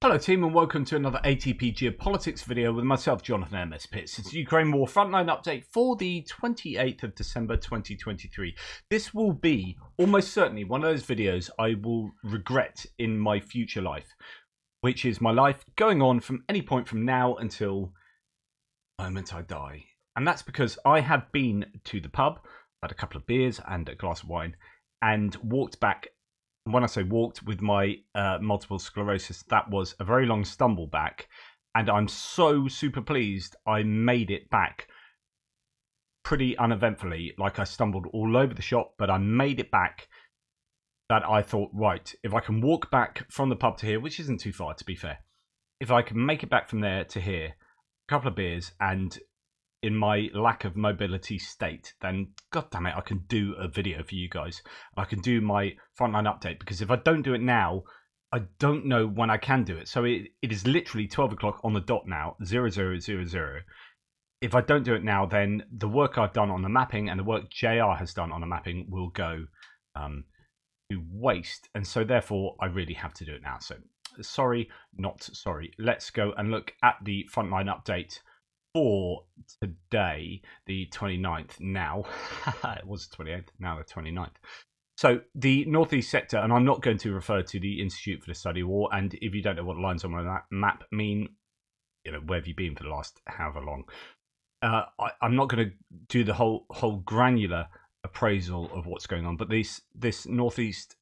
Hello team and welcome to another ATP Geopolitics video with myself, Jonathan MS Pitts. It's Ukraine War Frontline update for the 28th of December 2023. This will be almost certainly one of those videos I will regret in my future life, which is my life going on from any point from now until the moment I die. And that's because I have been to the pub, had a couple of beers and a glass of wine, and walked back. When I say walked with my multiple sclerosis, that was a very long stumble back, and I'm so super pleased I made it back pretty uneventfully. Like, I stumbled all over the shop, but I made it back. That I thought, right, if I can walk back from the pub to here, which isn't too far to be fair, if I can make it back from there to here, a couple of beers, and in my lack of mobility state, then god damn it, I can do a video for you guys. I can do my frontline update, because if I don't do it now, I don't know when I can do it. So it is literally 12 o'clock on the dot now, 0000. If I don't do it now, then the work I've done on the mapping and the work JR has done on the mapping will go to waste, and so therefore I really have to do it now. So sorry, not sorry. Let's go and look at the frontline update for today, the 29th now. It was the 28th, now the 29th. So the northeast sector, and I'm not going to refer to the Institute for the Study of War, and if you don't know what the lines on my map mean, you know, where have you been for the last however long? I'm not going to do the whole granular appraisal of what's going on, but this northeast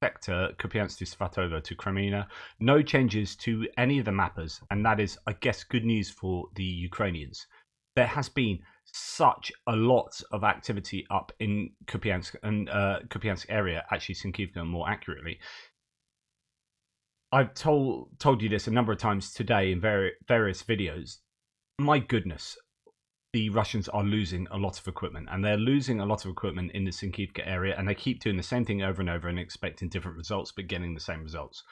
sector, Kupiansk to Svatovo to Crimea, no changes to any of the mappers, and that is, I guess, good news for the Ukrainians. There has been such a lot of activity up in Kupiansk and Kupiansk area, actually Sinkivka more accurately. I've told you this a number of times today in various videos. My goodness, the Russians are losing a lot of equipment, and they're losing a lot of equipment in the Sinkivka area, and they keep doing the same thing over and over and expecting different results, but getting the same results.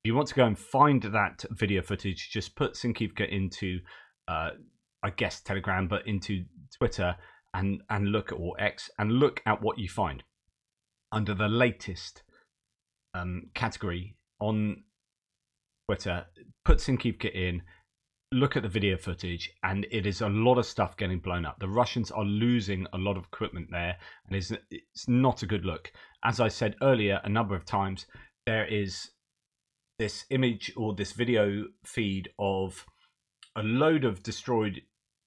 If you want to go and find that video footage, just put Sinkivka into, I guess, Telegram, but into Twitter, and look at, or X, and look at what you find under the latest category on Twitter. Put Sinkivka in. Look at the video footage, and it is a lot of stuff getting blown up. The Russians are losing a lot of equipment there, and it's not a good look. As I said earlier a number of times, there is this image or this video feed of a load of destroyed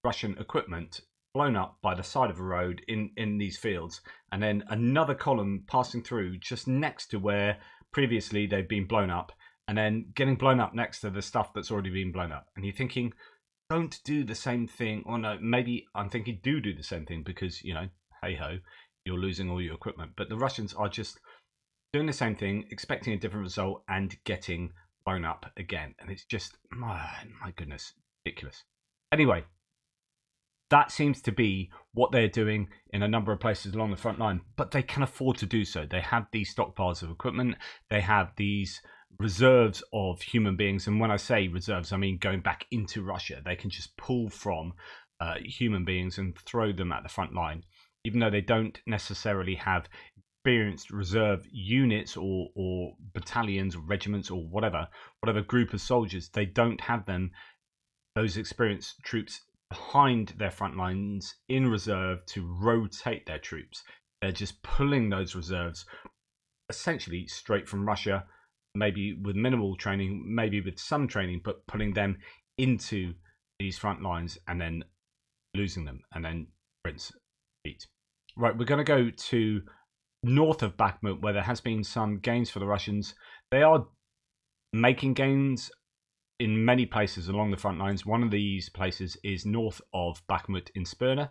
Russian equipment blown up by the side of a road in these fields, and then another column passing through just next to where previously they've been blown up, and then getting blown up next to the stuff that's already been blown up. And you're thinking, don't do the same thing. Or no, maybe I'm thinking do the same thing, because, you know, hey-ho, you're losing all your equipment. But the Russians are just doing the same thing, expecting a different result, and getting blown up again. And it's just, my goodness, ridiculous. Anyway, that seems to be what they're doing in a number of places along the front line. But they can afford to do so. They have these stockpiles of equipment. They have these reserves of human beings, and when I say reserves, I mean going back into Russia. They can just pull from human beings and throw them at the front line, even though they don't necessarily have experienced reserve units or battalions or regiments or whatever group of soldiers. They don't have those experienced troops behind their front lines in reserve to rotate their troops. They're just pulling those reserves essentially straight from Russia, maybe with minimal training, maybe with some training, but putting them into these front lines and then losing them, and then rinse, repeat. Right, we're going to go to north of Bakhmut, where there has been some gains for the Russians. They are making gains in many places along the front lines. One of these places is north of Bakhmut in Spurna,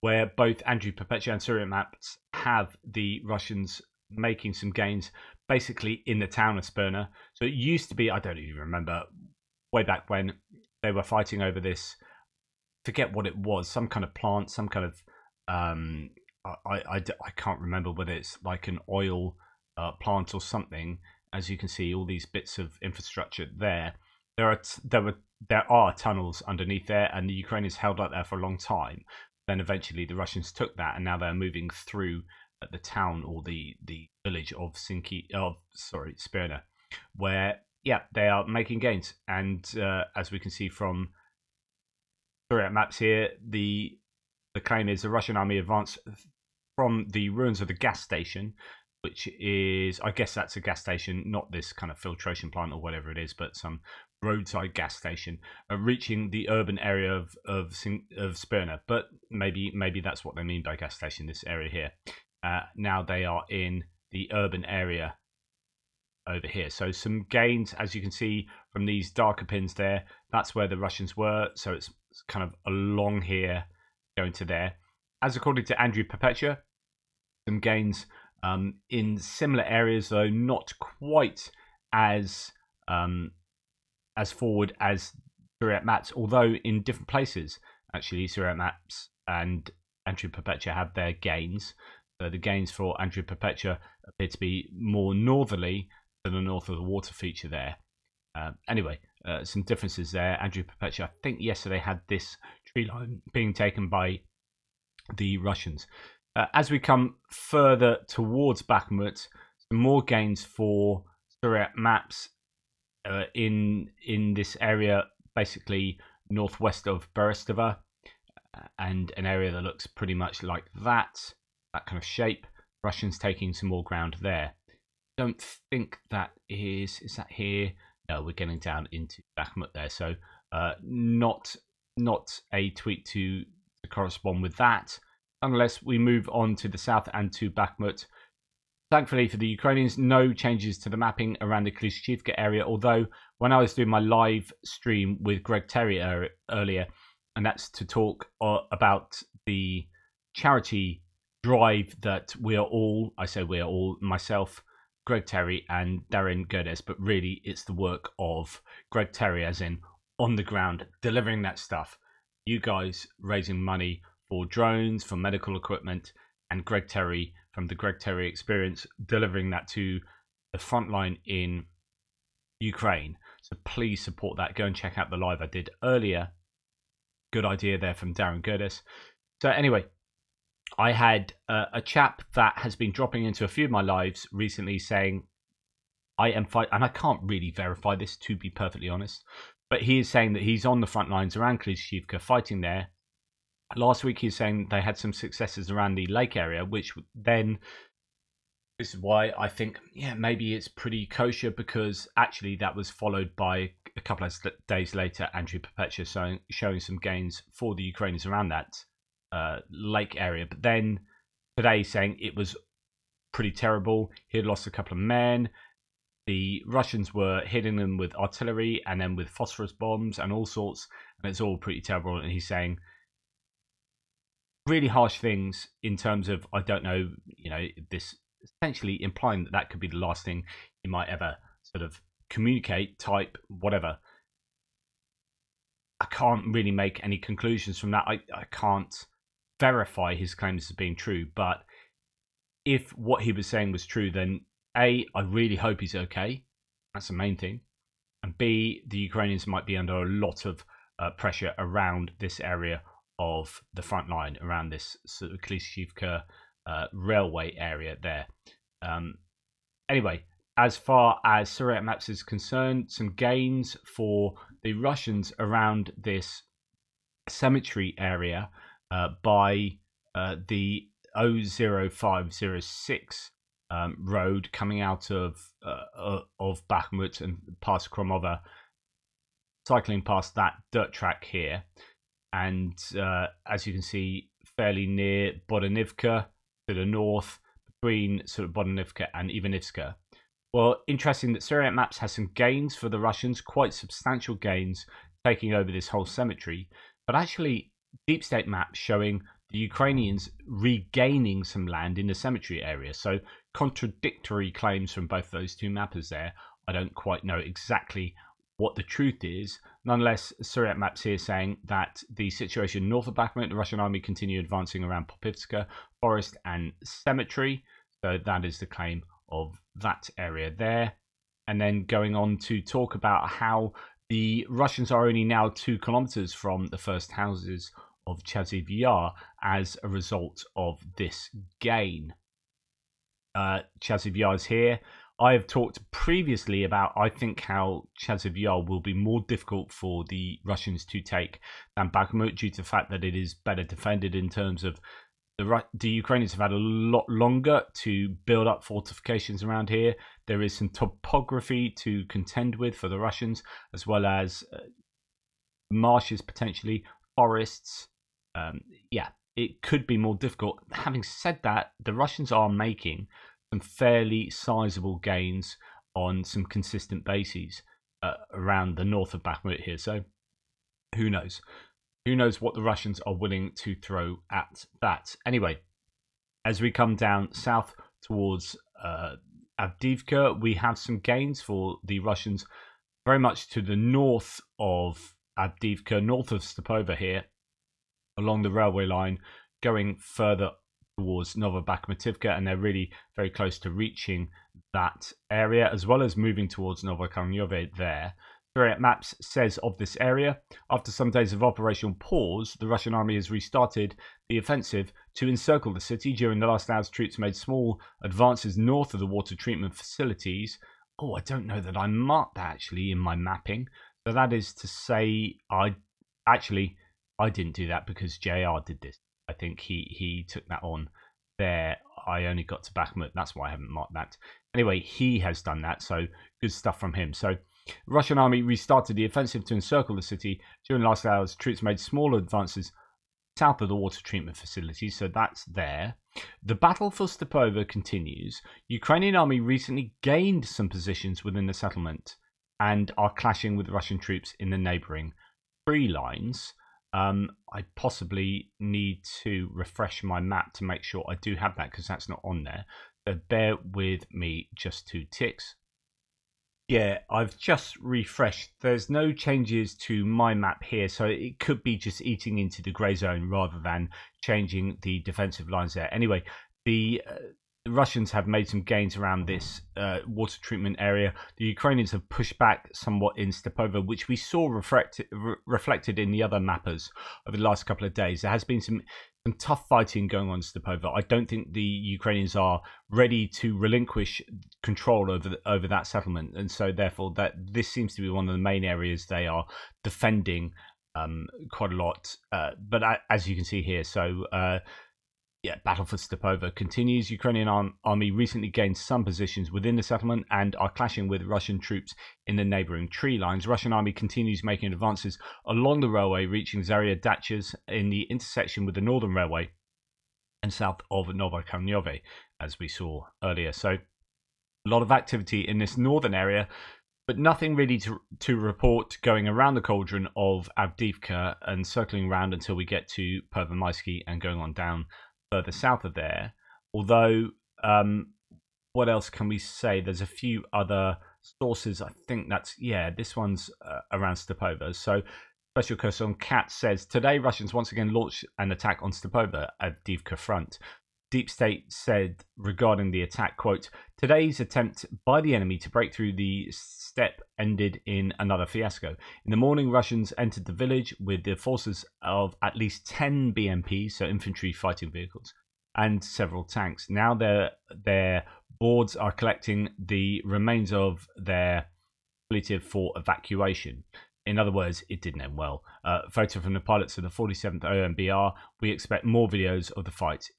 where both Andrew Perpetua and Syrian maps have the Russians making some gains basically in the town of Spurna. So it used to be, I don't even remember, way back when they were fighting over this, forget what it was, some kind of plant, some kind of I can't remember whether it's like an oil plant or something. As you can see, all these bits of infrastructure there. There are tunnels underneath there, and the Ukrainians held up there for a long time. Then eventually the Russians took that, and now they're moving through the town or the village of Spurna, where yeah, they are making gains. And as we can see from Suriyat maps here, the claim is the Russian army advanced from the ruins of the gas station, which is, I guess that's a gas station, not this kind of filtration plant or whatever it is, but some roadside gas station, reaching the urban area of Spirna. But maybe that's what they mean by gas station, this area here. Now they are in the urban area over here. So some gains, as you can see from these darker pins there, that's where the Russians were. So it's kind of along here going to there. As according to Andrew Perpetua, some gains in similar areas, though not quite as forward as Suriyat maps, although in different places. Actually, Suriyat maps and Andrew Perpetua have their gains. So the gains for Andrew Perpetua appear to be more northerly than the north of the water feature there. Anyway, some differences there. Andrew Perpetua, I think yesterday, had this tree line being taken by the Russians. As we come further towards Bakhmut, some more gains for Suriyat maps in this area, basically northwest of Berestova, and an area that looks pretty much like that kind of shape. Russians taking some more ground there. Don't think that is that here? No, we're getting down into Bakhmut there, so not a tweet to correspond with that, unless we move on to the south and to Bakhmut. Thankfully for the Ukrainians, no changes to the mapping around the Klishchivka area, although when I was doing my live stream with Greg Terry earlier, and that's to talk about the charity drive that we are all, I say we are all, myself, Greg Terry and Darren Gerdes, but really it's the work of Greg Terry, as in on the ground, delivering that stuff. You guys raising money for drones, for medical equipment, and Greg Terry from the Greg Terry Experience delivering that to the frontline in Ukraine. So please support that. Go and check out the live I did earlier. Good idea there from Darren Gerdes. So anyway, I had a chap that has been dropping into a few of my lives recently saying, I am fighting, and I can't really verify this, to be perfectly honest, but he is saying that he's on the front lines around Klishchivka fighting there. Last week he was saying they had some successes around the lake area, which then, this is why I think, yeah, maybe it's pretty kosher, because actually that was followed by a couple of days later, Andrew Perpetua showing some gains for the Ukrainians around that lake area. But then today saying it was pretty terrible. He had lost a couple of men. The Russians were hitting them with artillery and then with phosphorus bombs and all sorts, and it's all pretty terrible. And he's saying really harsh things in terms of, I don't know, this essentially implying that could be the last thing he might ever sort of communicate, type, whatever. I can't really make any conclusions from that. I can't verify his claims as being true, but if what he was saying was true, then A, I really hope he's okay. That's the main thing. And B, the Ukrainians might be under a lot of pressure around this area of the front line, around this sort of Klishchivka railway area there. Anyway, as far as Suriyat maps is concerned, some gains for the Russians around this cemetery area by the 00506 road coming out of Bakhmut and past Kromova, cycling past that dirt track here, and as you can see, fairly near Bodanivka to the north, between sort of Bodanivka and Ivanivska. Well, interesting that Suriyat maps has some gains for the Russians, quite substantial gains, taking over this whole cemetery, but actually deep state maps showing the Ukrainians regaining some land in the cemetery area. So contradictory claims from both those two mappers there. I don't quite know exactly what the truth is. Nonetheless, Suriyat maps here saying that the situation north of Bakhmut, the Russian army continue advancing around Popivska, Forest and Cemetery. So that is the claim of that area there. And then going on to talk about how the Russians are only now 2 kilometers from the first houses of Chasiv Yar as a result of this gain. Chasiv Yar is here. I have talked previously about, I think, how Chasiv Yar will be more difficult for the Russians to take than Bakhmut due to the fact that it is better defended in terms of the Ukrainians have had a lot longer to build up fortifications around here. There is some topography to contend with for the Russians, as well as marshes, potentially forests. Yeah, it could be more difficult. Having said that, the Russians are making some fairly sizable gains on some consistent bases around the north of Bakhmut here. So who knows? Who knows what the Russians are willing to throw at that? Anyway, as we come down south towards Avdiivka, we have some gains for the Russians very much to the north of Avdiivka, north of Stepova here, along the railway line, going further towards Novobakhmutivka, and they're really very close to reaching that area, as well as moving towards Novokarnyove there. Maps says of this area, after some days of operational pause, the Russian army has restarted the offensive to encircle the city. During the last hours, troops made small advances north of the water treatment facilities. Oh, I don't know that I marked that actually in my mapping. So that is to say, I didn't do that because JR did this. I think he took that on there. I only got to Bakhmut. That's why I haven't marked that. Anyway, he has done that. So good stuff from him. So Russian army restarted the offensive to encircle the city. During the last hours, troops made small advances south of the water treatment facilities, so that's there. The battle for Stepova continues. Ukrainian army recently gained some positions within the settlement and are clashing with Russian troops in the neighbouring tree lines. I possibly need to refresh my map to make sure I do have that, because that's not on there. So bear with me just 2 ticks. Yeah, I've just refreshed. There's no changes to my map here, so it could be just eating into the grey zone rather than changing the defensive lines there. Anyway, the Russians have made some gains around this water treatment area. The Ukrainians have pushed back somewhat in Stepova, which we saw reflected in the other mappers over the last couple of days. There has been some tough fighting going on in Stepova. I don't think the Ukrainians are ready to relinquish control over that settlement, and so therefore that this seems to be one of the main areas they are defending quite a lot. But as you can see here, so yeah, battle for Stepova continues. Ukrainian army recently gained some positions within the settlement and are clashing with Russian troops in the neighbouring tree lines. Russian army continues making advances along the railway, reaching Zaria Dachas in the intersection with the Northern Railway and south of Novokarnyove, as we saw earlier. So a lot of activity in this northern area, but nothing really to report going around the cauldron of Avdiivka and circling around until we get to Pervomaisky and going on down further south of there. Although, what else can we say? There's a few other sources. I think that's, yeah, this one's around Stepova. So Special Cursor on Cat says, today Russians once again launched an attack on Stepova at Avdiivka front. Deep State said regarding the attack, quote, today's attempt by the enemy to break through the steppe ended in another fiasco. In the morning, Russians entered the village with the forces of at least 10 BMPs, so infantry fighting vehicles, and several tanks. Now their boards are collecting the remains of their expletive for evacuation. In other words, it didn't end well. Photo from the pilots of the 47th OMBR. We expect more videos of the fight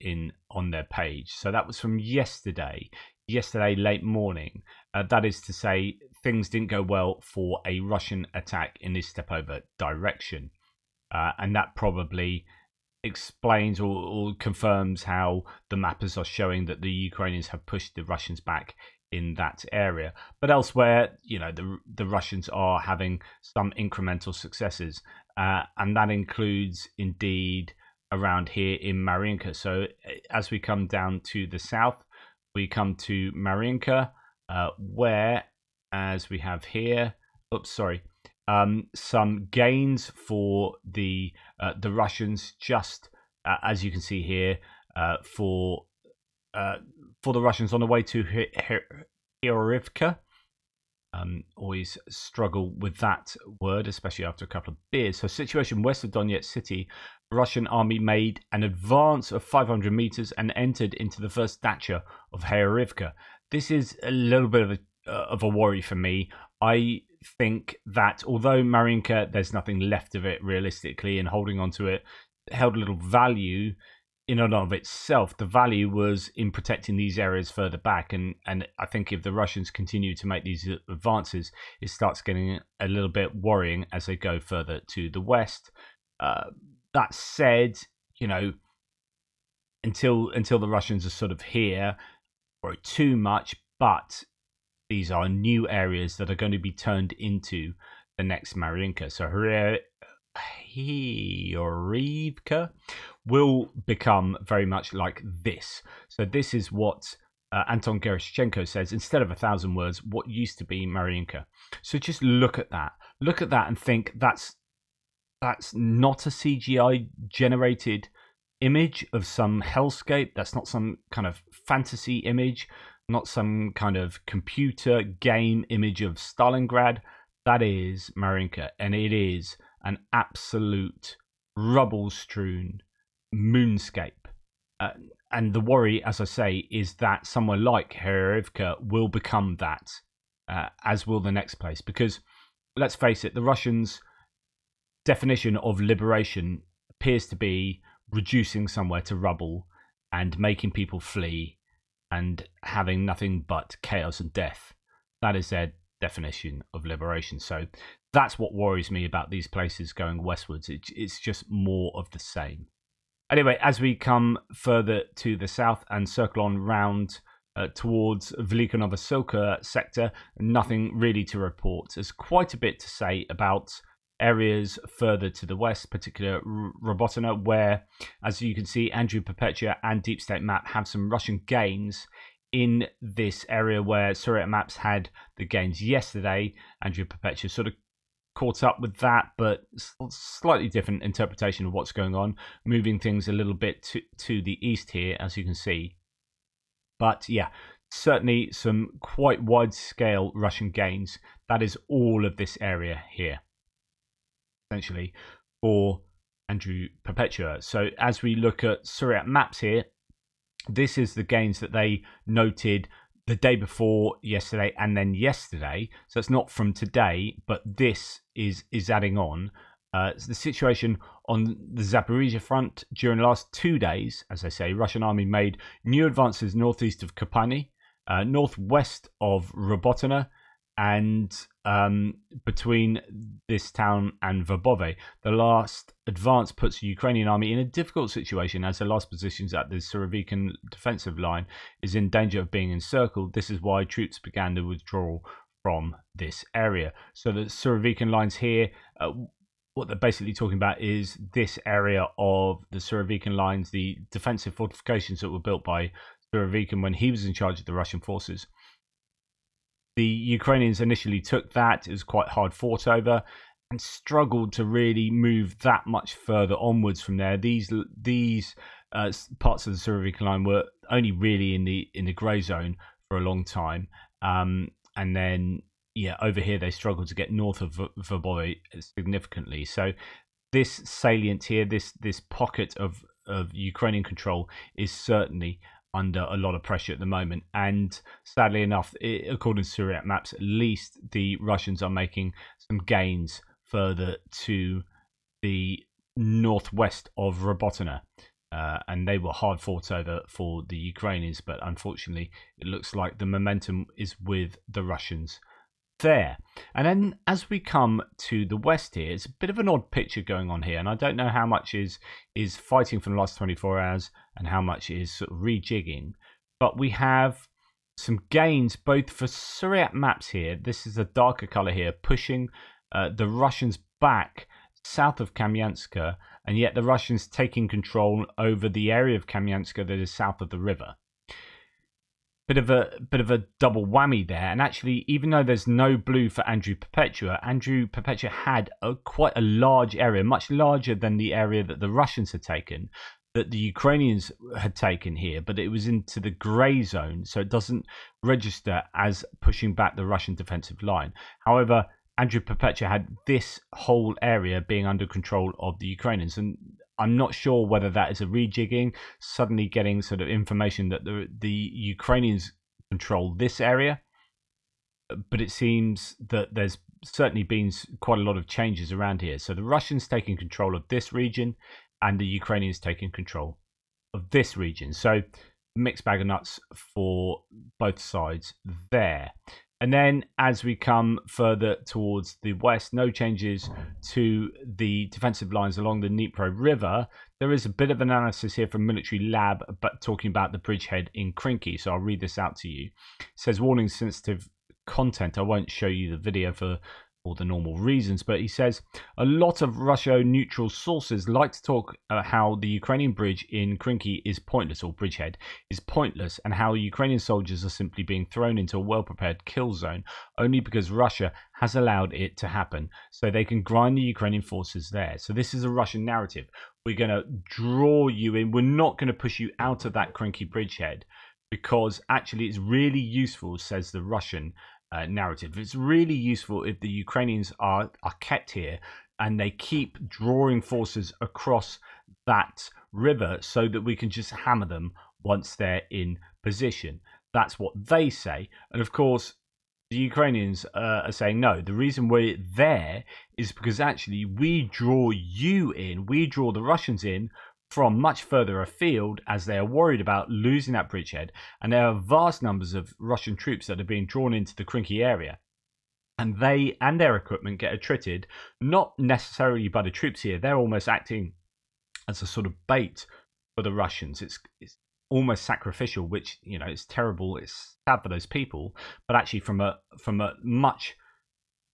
on their page. So that was from yesterday late morning. That is to say, things didn't go well for a Russian attack in this Stepova direction. And that probably explains or confirms how the mappers are showing that the Ukrainians have pushed the Russians back in that area. But elsewhere, you know, the Russians are having some incremental successes, and that includes indeed around here in Marinka. So as we come down to the south, we come to Marinka, where, as we have here, some gains for the Russians, just as you can see here, for the Russians on the way to Heorivka. Always struggle with that word, especially after a couple of beers. So situation west of Donetsk city, the Russian army made an advance of 500 meters and entered into the first dacha of Heorivka. this is a little bit of a worry for me. I think that although Marinka, there's nothing left of it realistically, and holding on to it held little value in and of itself. The value was in protecting these areas further back, and I think if the Russians continue to make these advances, it starts getting a little bit worrying as they go further to the west. That said, you know, until the Russians are sort of here, or too much, but these are new areas that are going to be turned into the next Marinka. So Avdiivka will become very much like this. So this is what Anton Gerashchenko says, instead of 1,000 words, what used to be Marinka. So just look at that and think that's not a CGI generated image of some hellscape. That's not some kind of fantasy image, not some kind of computer game image of Stalingrad. That is Marinka, and it is an absolute rubble-strewn moonscape. And the worry, as I say, is that somewhere like Avdiivka will become that, as will the next place. Because, let's face it, the Russians' definition of liberation appears to be reducing somewhere to rubble and making people flee and having nothing but chaos and death. That is their definition of liberation. So that's what worries me about these places going westwards. It's just more of the same. Anyway, as we come further to the south and circle on round towards Velika Novosilka sector, nothing really to report. There's quite a bit to say about areas further to the west, particularly Robotina, where, as you can see, Andrew Perpetua and Deep State Map have some Russian gains in this area where Soviet Maps had the gains yesterday. Andrew Perpetua sort of caught up with that, but slightly different interpretation of what's going on, moving things a little bit to the east here, as you can see. But yeah, certainly some quite wide-scale Russian gains. That is all of this area here, essentially, for Andrew Perpetua. So as we look at Soviet Maps here, this is the gains that they noted the day before yesterday and then yesterday. So it's not from today, but this is adding on. The situation on the Zaporizhzhia front during the last 2 days, as I say, Russian army made new advances northeast of Kopani, northwest of Robotina, and between this town and Verbove. The last advance puts the Ukrainian army in a difficult situation, as the last positions at the Surovikin defensive line is in danger of being encircled. This is why troops began the withdrawal from this area. So the Surovikin lines here, what they're basically talking about is this area of the Surovikin lines, the defensive fortifications that were built by Surovikin when he was in charge of the Russian forces. The Ukrainians initially took that. It was quite hard fought over and struggled to really move that much further onwards from there. These parts of the Surovikin line were only really in the grey zone for a long time. And then, yeah, over here they struggled to get north of Verbove significantly. So this salient here, this pocket of Ukrainian control is certainly under a lot of pressure at the moment, and sadly enough, according to Soviet Maps, at least the Russians are making some gains further to the northwest of Robotina, and they were hard fought over for the Ukrainians, but unfortunately it looks like the momentum is with the Russians there. And then as we come to the west here, it's a bit of an odd picture going on here, and I don't know how much is fighting from the last 24 hours and how much is sort of rejigging, but we have some gains both for Soviet Maps here. This is a darker color here, pushing the Russians back south of Kamyanska, and yet the Russians taking control over the area of Kamyanska that is south of the river. Bit of a double whammy there. And actually, even though there's no blue for Andrew Perpetua had quite a large area, much larger than the area that the Russians had taken, that the Ukrainians had taken here, but it was into the grey zone, so it doesn't register as pushing back the Russian defensive line. However, Andrew Perpetua had this whole area being under control of the Ukrainians, and I'm not sure whether that is a rejigging, suddenly getting sort of information that the Ukrainians control this area, but it seems that there's certainly been quite a lot of changes around here. So the Russians taking control of this region and the Ukrainians taking control of this region. So mixed bag of nuts for both sides there. And then as we come further towards the west, no changes to the defensive lines along the Dnipro River. There is a bit of analysis here from Military Lab, but talking about the bridgehead in Krynky. So I'll read this out to you. It says, warning sensitive content. I won't show you the video for all the normal reasons, but he says a lot of Russia neutral sources like to talk how the Ukrainian bridge in Krynky is pointless, or bridgehead is pointless, and how Ukrainian soldiers are simply being thrown into a well-prepared kill zone only because Russia has allowed it to happen so they can grind the Ukrainian forces there. So this is a Russian narrative. We're going to draw you in. We're not going to push you out of that Krynky bridgehead because actually it's really useful, says the Russian narrative. It's really useful if the Ukrainians are kept here and they keep drawing forces across that river so that we can just hammer them once they're in position. That's what they say. And of course, the Ukrainians are saying, no, the reason we're there is because actually we draw you in, we draw the Russians in from much further afield as they are worried about losing that bridgehead, and there are vast numbers of Russian troops that are being drawn into the Krynky area, and they and their equipment get attrited, not necessarily by the troops here. They're almost acting as a sort of bait for the Russians. It's almost sacrificial, which, you know, it's terrible, it's sad for those people, but actually from a much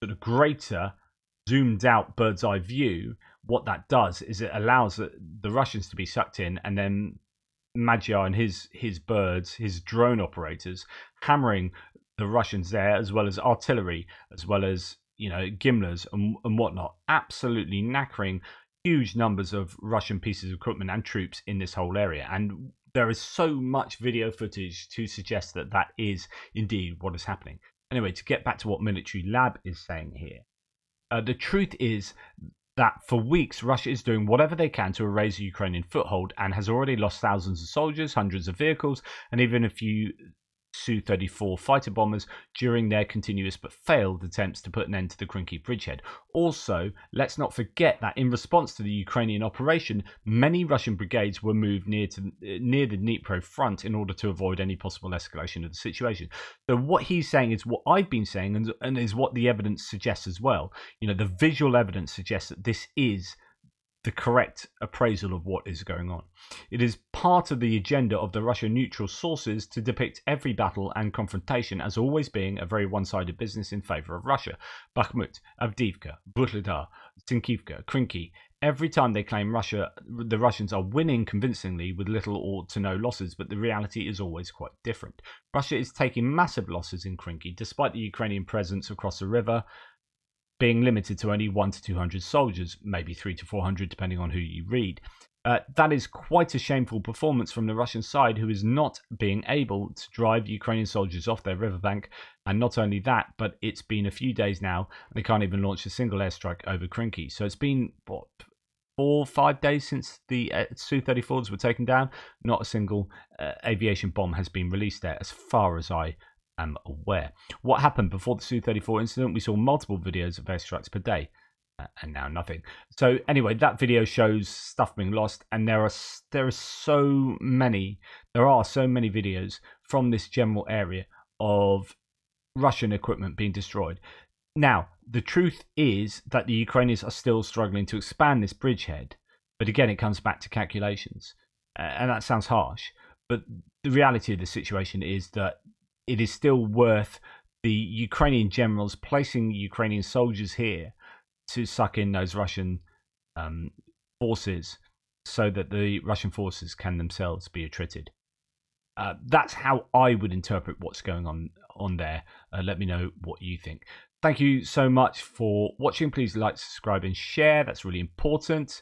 sort of greater zoomed out bird's eye view, what that does is it allows the Russians to be sucked in, and then Magyar and his birds, his drone operators, hammering the Russians there, as well as artillery, as well as, you know, gimlers and whatnot, absolutely knackering huge numbers of Russian pieces of equipment and troops in this whole area. And there is so much video footage to suggest that that is indeed what is happening. Anyway, to get back to what Military Lab is saying here, the truth is that for weeks Russia is doing whatever they can to erase the Ukrainian foothold and has already lost thousands of soldiers, hundreds of vehicles, and even a few Su-34 fighter bombers during their continuous but failed attempts to put an end to the Krynky bridgehead. Also, let's not forget that in response to the Ukrainian operation, many Russian brigades were moved near the Dnipro front in order to avoid any possible escalation of the situation. So what he's saying is what I've been saying, and is what the evidence suggests as well. You know, the visual evidence suggests that this is the correct appraisal of what is going on. It is part of the agenda of the Russian neutral sources to depict every battle and confrontation as always being a very one-sided business in favor of Russia. Bakhmut, Avdiivka, Butlidar, Sinkivka, Krynky. Every time they claim the Russians are winning convincingly with little or to no losses, but the reality is always quite different. Russia is taking massive losses in Krynky, despite the Ukrainian presence across the river being limited to only 100 to 200 soldiers, maybe 300 to 400, depending on who you read. That is quite a shameful performance from the Russian side, who is not being able to drive Ukrainian soldiers off their riverbank. And not only that, but it's been a few days now, and they can't even launch a single airstrike over Krynky. So it's been, 4 or 5 days since the Su-34s were taken down. Not a single aviation bomb has been released there, as far as I am aware. What happened before the Su-34 incident? We saw multiple videos of airstrikes per day, and now nothing. So anyway, that video shows stuff being lost, and there are so many videos from this general area of Russian equipment being destroyed. Now, the truth is that the Ukrainians are still struggling to expand this bridgehead, but again, it comes back to calculations, and that sounds harsh, but the reality of the situation is that it is still worth the Ukrainian generals placing Ukrainian soldiers here to suck in those Russian forces so that the Russian forces can themselves be attrited. That's how I would interpret what's going on there. Let me know what you think. Thank you so much for watching. Please like, subscribe and share. That's really important.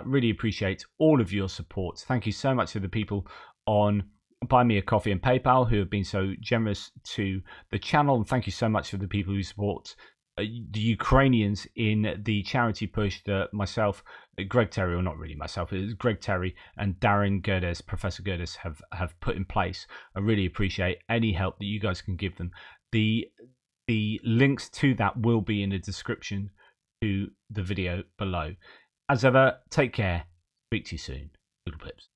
Really appreciate all of your support. Thank you so much to the people on Buy Me a Coffee and PayPal who have been so generous to the channel, and thank you so much for the people who support the Ukrainians in the charity push that myself, Greg Terry, or not really myself, it is Greg Terry and Darren Gerdes, Professor Gerdes, have put in place. I really appreciate any help that you guys can give them. The links to that will be in the description to the video below. As ever, take care. Speak to you soon. Little pips.